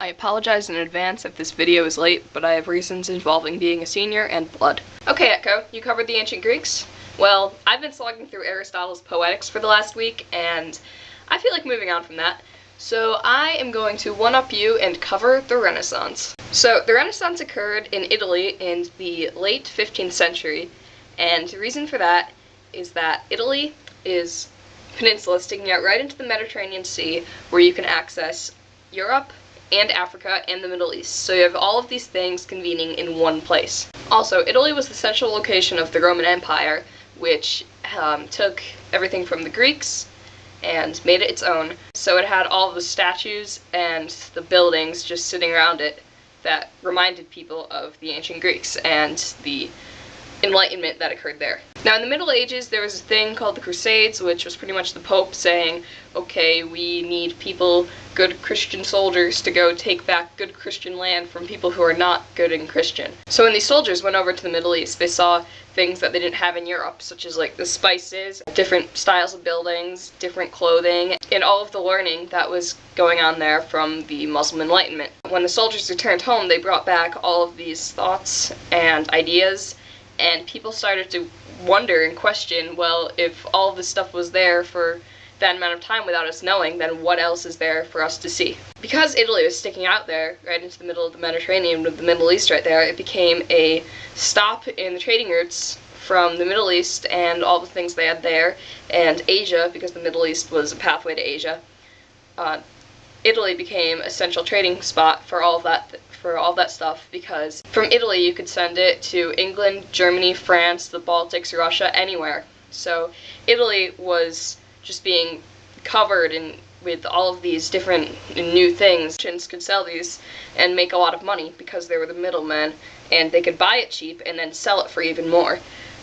I apologize in advance if this video is late, but I have reasons involving being a senior and blood. Okay, Echo, you covered the ancient Greeks? Well, I've been slogging through Aristotle's Poetics for the last week, and I feel like moving on from that. So I am going to one-up you and cover the Renaissance. So the Renaissance occurred in Italy in the late 15th century, and the reason for that is that Italy is a peninsula sticking out right into the Mediterranean Sea, where you can access Europe and Africa and the Middle East. So you have all of these things convening in one place. Also, Italy was the central location of the Roman Empire, which took everything from the Greeks and made it its own. So it had all of the statues and the buildings just sitting around it that reminded people of the ancient Greeks and the Enlightenment that occurred there. Now in the Middle Ages there was a thing called the Crusades, which was pretty much the Pope saying, okay, we need people, good Christian soldiers, to go take back good Christian land from people who are not good and Christian. So when these soldiers went over to the Middle East, they saw things that they didn't have in Europe, such as like the spices, different styles of buildings, different clothing, and all of the learning that was going on there from the Muslim Enlightenment. When the soldiers returned home, they brought back all of these thoughts and ideas, and people started to wonder and question, well, if all of this stuff was there for that amount of time without us knowing, then what else is there for us to see? Because Italy was sticking out there, right into the middle of the Mediterranean with the Middle East right there, it became a stop in the trading routes from the Middle East and all the things they had there, and Asia, because the Middle East was a pathway to Asia. Italy became a central trading spot for all of that stuff, because from Italy you could send it to England, Germany, France, the Baltics, Russia, anywhere. So Italy was just being covered with all of these different new things. Merchants could sell these and make a lot of money because they were the middlemen, and they could buy it cheap and then sell it for even more.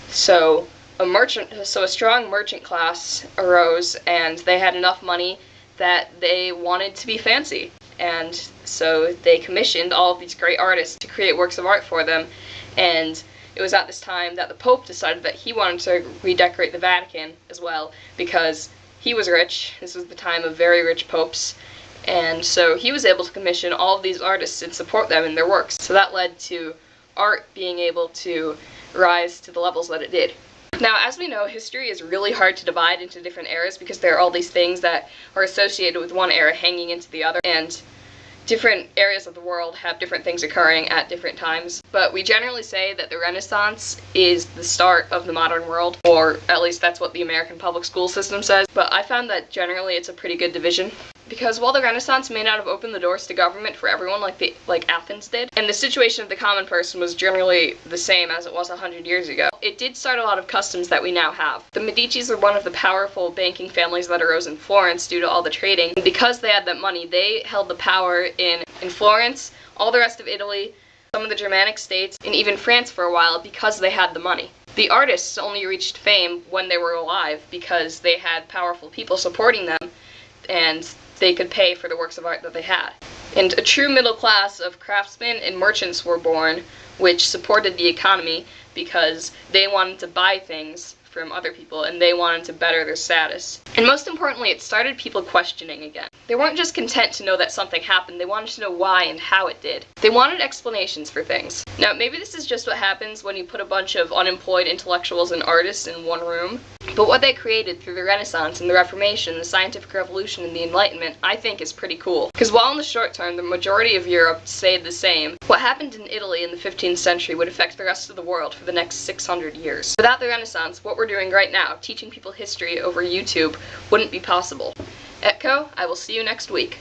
So a strong merchant class arose, and they had enough money that they wanted to be fancy. And so they commissioned all of these great artists to create works of art for them, and it was at this time that the Pope decided that he wanted to redecorate the Vatican as well, because he was rich. This was the time of very rich popes, and so he was able to commission all of these artists and support them in their works. So that led to art being able to rise to the levels that it did. Now, as we know, history is really hard to divide into different eras because there are all these things that are associated with one era hanging into the other, and different areas of the world have different things occurring at different times. But we generally say that the Renaissance is the start of the modern world, or at least that's what the American public school system says. But I found that generally it's a pretty good division, because while the Renaissance may not have opened the doors to government for everyone like Athens did, and the situation of the common person was generally the same as it was 100 years ago, it did start a lot of customs that we now have. The Medicis were one of the powerful banking families that arose in Florence due to all the trading, and because they had that money, they held the power in Florence, all the rest of Italy, some of the Germanic states, and even France for a while because they had the money. The artists only reached fame when they were alive because they had powerful people supporting them, and they could pay for the works of art that they had. And a true middle class of craftsmen and merchants were born, which supported the economy because they wanted to buy things from other people and they wanted to better their status. And most importantly, it started people questioning again. They weren't just content to know that something happened, they wanted to know why and how it did. They wanted explanations for things. Now, maybe this is just what happens when you put a bunch of unemployed intellectuals and artists in one room, but what they created through the Renaissance and the Reformation, the Scientific Revolution, and the Enlightenment, I think is pretty cool. Because while in the short term the majority of Europe stayed the same, what happened in Italy in the 15th century would affect the rest of the world for the next 600 years. Without the Renaissance, what we're doing right now, teaching people history over YouTube, wouldn't be possible. Echo, I will see you next week.